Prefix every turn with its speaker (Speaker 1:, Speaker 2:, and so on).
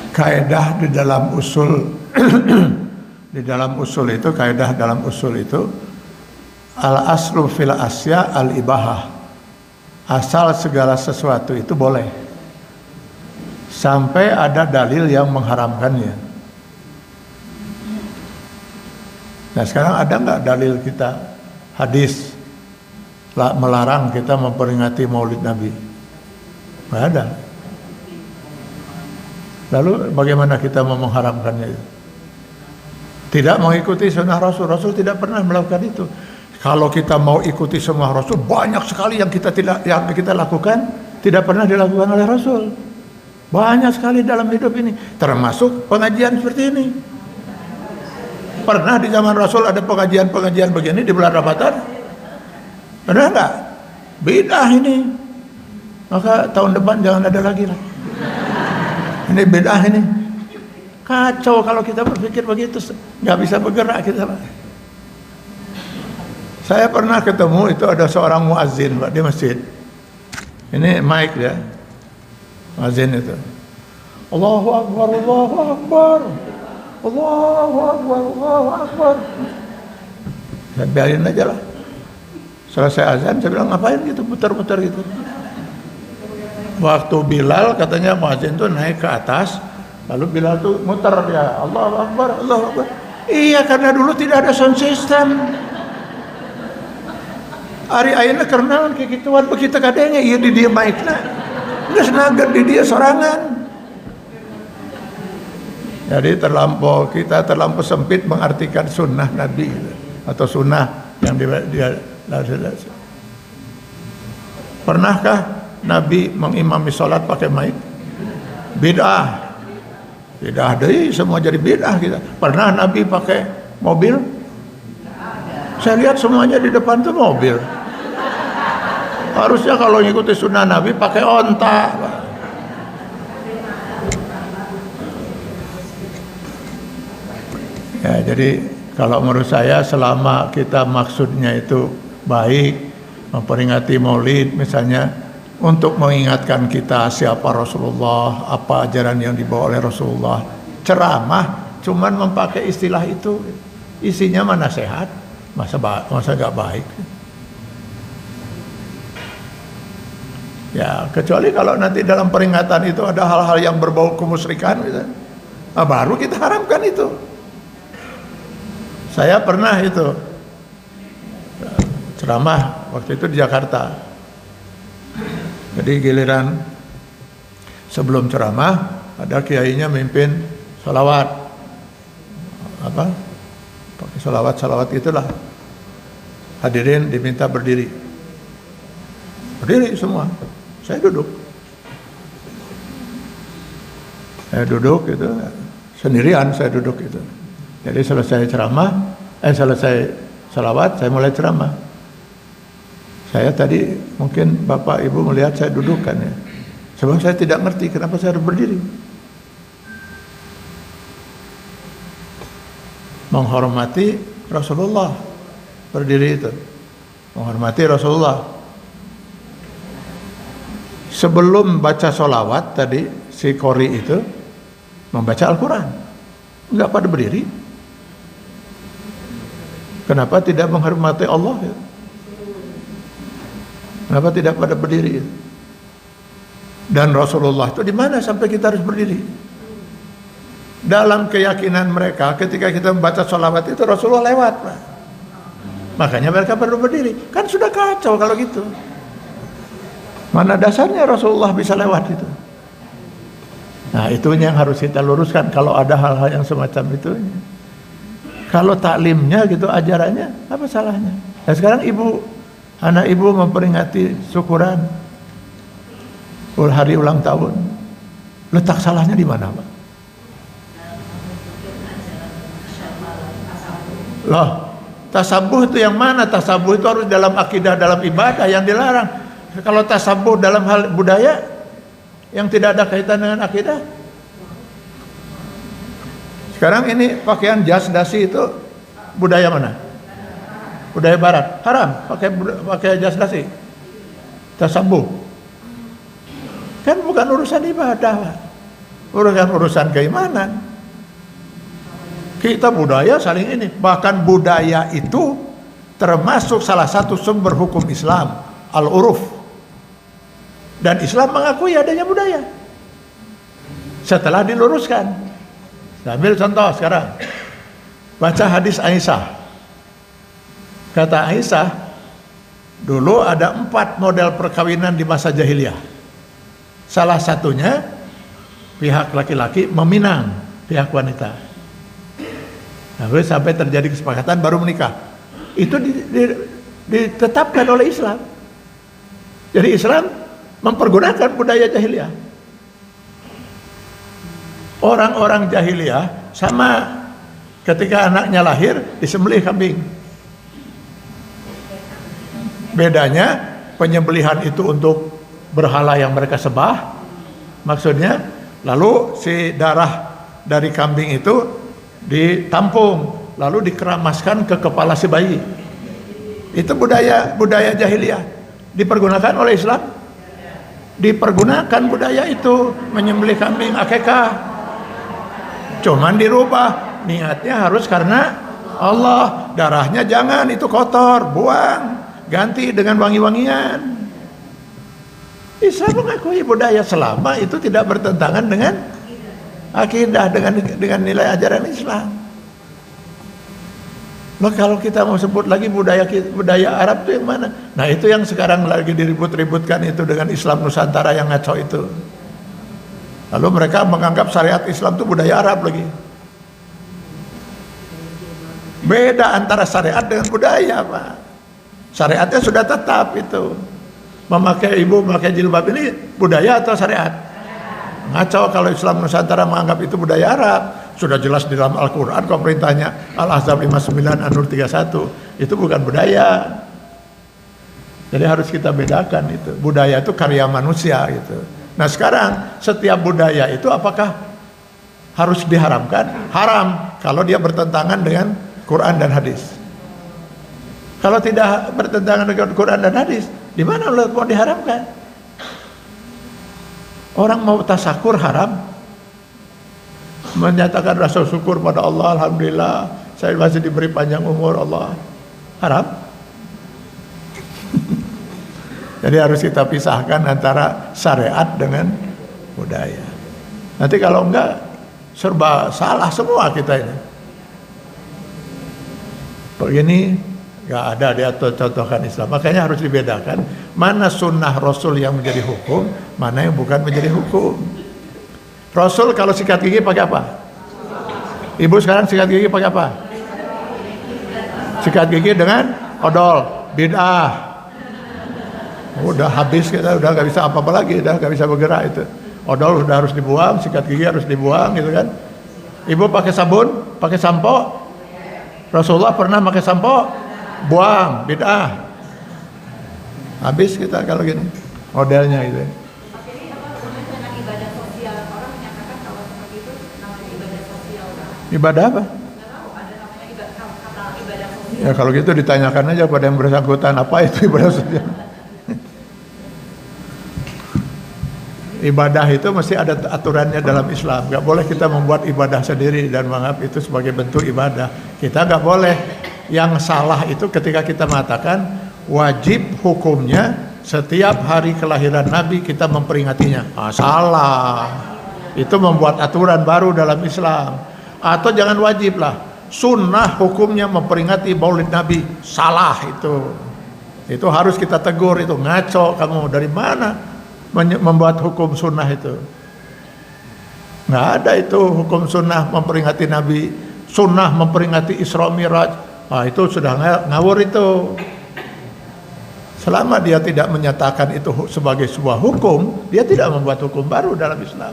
Speaker 1: Kaidah di dalam usul di dalam usul itu, kaidah dalam usul itu al aslu fil asya al ibahah. Asal segala sesuatu itu boleh sampai ada dalil yang mengharamkannya. Nah sekarang ada nggak dalil kita hadis melarang kita memperingati Maulid Nabi? Nggak ada. Lalu bagaimana kita mau mengharamkannya itu? Tidak mengikuti sunnah Rasul. Rasul tidak pernah melakukan itu. Kalau kita mau ikuti sunnah Rasul, banyak sekali yang kita lakukan tidak pernah dilakukan oleh Rasul. Banyak sekali dalam hidup ini, termasuk pengajian seperti ini. Pernah di zaman Rasul ada pengajian begini di bulan Ramadan? Pernah enggak? Bid'ah ini. Maka tahun depan jangan ada lagi lah. Ini bid'ah ini. Kacau kalau kita berpikir begitu, nggak bisa bergerak kita. Saya pernah ketemu itu ada seorang muazzin Pak di masjid. Ini mic ya. Muazzin itu. Allahu Akbar, Allahu Akbar. Allahu Akbar, Allahu Akbar. Saya biarin aja lah. Selesai azan saya bilang ngapain gitu putar-putar gitu. Waktu Bilal katanya muazzin tuh naik ke atas, lalu Bilal tuh muter dia, Allahu Akbar, Allahu Akbar. Iya karena dulu tidak ada sound system. Ari ayeuna kenalan kayak gituan begitu kadenya ieu di dia mic-na. Geus nager di dia sorangan. Jadi kita terlampau sempit mengartikan sunnah Nabi atau sunnah yang dia. Pernahkah Nabi mengimami sholat pakai mic? Bid'ah. Bid'ah deh, semua jadi bid'ah kita. Pernah Nabi pakai mobil? Saya lihat semuanya di depan tuh mobil. Harusnya kalau ngikuti sunnah Nabi pakai onta. Ya, jadi kalau menurut saya selama kita maksudnya itu baik, memperingati Maulid misalnya untuk mengingatkan kita siapa Rasulullah, apa ajaran yang dibawa oleh Rasulullah, ceramah cuman memakai istilah itu, isinya mana sehat, masa nggak baik. Ya kecuali kalau nanti dalam peringatan itu ada hal-hal yang berbau kemusyrikan gitu. Nah, baru kita haramkan itu. Saya pernah itu ceramah waktu itu di Jakarta. Jadi giliran sebelum ceramah ada kiainya mimpin sholawat, apa? Pakai sholawat itulah. Hadirin diminta berdiri semua. Saya duduk gitu, sendirian saya duduk gitu. Jadi selesai ceramah, selesai sholawat, saya mulai ceramah. Saya tadi mungkin Bapak Ibu melihat saya duduk kan ya. Sebab saya tidak ngerti kenapa saya harus berdiri. Menghormati Rasulullah. Berdiri itu. Menghormati Rasulullah. Sebelum baca sholawat tadi, si qori itu membaca Al-Quran. Enggak pada berdiri. Kenapa tidak menghormati Allah ya? Kenapa tidak pada berdiri? Dan Rasulullah itu di mana sampai kita harus berdiri? Dalam keyakinan mereka, ketika kita membaca sholawat itu Rasulullah lewat, Pak. Makanya mereka perlu berdiri. Kan sudah kacau kalau gitu. Mana dasarnya Rasulullah bisa lewat itu? Nah itu yang harus kita luruskan kalau ada hal-hal yang semacam itu. Kalau taklimnya gitu, ajarannya, apa salahnya? Nah sekarang anak ibu memperingati syukuran hari ulang tahun. Letak salahnya di mana, Pak? Loh, tasabuh itu yang mana? Tasabuh itu harus dalam akidah, dalam ibadah yang dilarang. Kalau tasabuh dalam hal budaya yang tidak ada kaitan dengan akidah. Sekarang ini pakaian jas dasi itu budaya mana? Budaya barat. Haram pakai jas dasi. Tasabuh. Kan bukan urusan ibadah, Pak. urusan keimanan. Kita budaya saling ini. Bahkan budaya itu termasuk salah satu sumber hukum Islam, al-uruf. Dan Islam mengakui adanya budaya setelah diluruskan. Ambil contoh sekarang, baca hadis Aisyah. Kata Aisyah, dulu ada 4 model perkawinan di masa jahiliyah. Salah satunya pihak laki-laki meminang pihak wanita. Lalu sampai terjadi kesepakatan baru menikah. Itu ditetapkan oleh Islam. Jadi Islam mempergunakan budaya jahiliyah. Orang-orang jahiliyah sama ketika anaknya lahir disembelih kambing. Bedanya penyembelihan itu untuk berhala yang mereka sembah, maksudnya, lalu si darah dari kambing itu ditampung lalu dikeramaskan ke kepala si bayi. Itu budaya jahiliyah. Dipergunakan oleh Islam? Dipergunakan budaya itu, menyembelih kambing akikah. Cuman dirubah, niatnya harus karena Allah, darahnya jangan, itu kotor, buang, ganti dengan wangi-wangian. Islam mengakui budaya selama itu tidak bertentangan dengan akidah, dengan nilai ajaran Islam. Loh, kalau kita mau sebut lagi budaya Arab itu yang mana? Nah, itu yang sekarang lagi diribut-ributkan itu dengan Islam Nusantara yang ngaco itu. Lalu mereka menganggap syariat Islam itu budaya Arab lagi. Beda antara syariat dengan budaya, Pak. Syariatnya sudah tetap itu. Ibu memakai jilbab ini budaya atau syariat? Ngaco kalau Islam Nusantara menganggap itu budaya Arab. Sudah jelas di dalam Al-Quran kok perintahnya, Al-Ahzab 59 An-Nur 31. Itu bukan budaya. Jadi harus kita bedakan itu. Budaya itu karya manusia gitu. Nah sekarang setiap budaya itu apakah harus diharamkan? Haram kalau dia bertentangan dengan Quran dan hadis. Kalau tidak bertentangan dengan Quran dan hadis, di mana mau diharamkan? Orang mau tasakur haram, menyatakan rasa syukur pada Allah, alhamdulillah saya masih diberi panjang umur Allah, haram. Jadi harus kita pisahkan antara syariat dengan budaya. Nanti kalau enggak serba salah semua kita ini. Begini enggak ada dicontohkan Islam. Makanya harus dibedakan mana sunnah Rasul yang menjadi hukum, mana yang bukan menjadi hukum. Rasul kalau sikat gigi pakai apa? Ibu sekarang sikat gigi pakai apa? Sikat gigi dengan odol, bid'ah. Udah habis kita, udah nggak bisa apa-apa lagi, udah nggak bisa bergerak itu. Odol udah harus dibuang, sikat gigi harus dibuang gitu kan. Ibu pakai sabun, pakai sampo. Rasulullah pernah pakai sampo, buang, bid'ah. Habis kita kalau gini, modelnya gitu. Ibadah apa? Ya kalau gitu ditanyakan aja pada yang bersangkutan, apa itu ibadah sosial? Ibadah itu mesti ada aturannya dalam Islam. Gak boleh kita membuat ibadah sendiri dan menganggap itu sebagai bentuk ibadah. Kita gak boleh. Yang salah itu ketika kita mengatakan wajib hukumnya setiap hari kelahiran Nabi kita memperingatinya. Salah. Itu membuat aturan baru dalam Islam. Atau jangan wajib lah, sunnah hukumnya memperingati Maulid Nabi. Salah itu. Itu harus kita tegur, itu ngaco kamu, dari mana membuat hukum sunnah itu? Nggak ada itu hukum sunnah memperingati Nabi, sunnah memperingati Isra Miraj. Itu sudah ngawur itu. Selama dia tidak menyatakan itu sebagai sebuah hukum, dia tidak membuat hukum baru dalam Islam.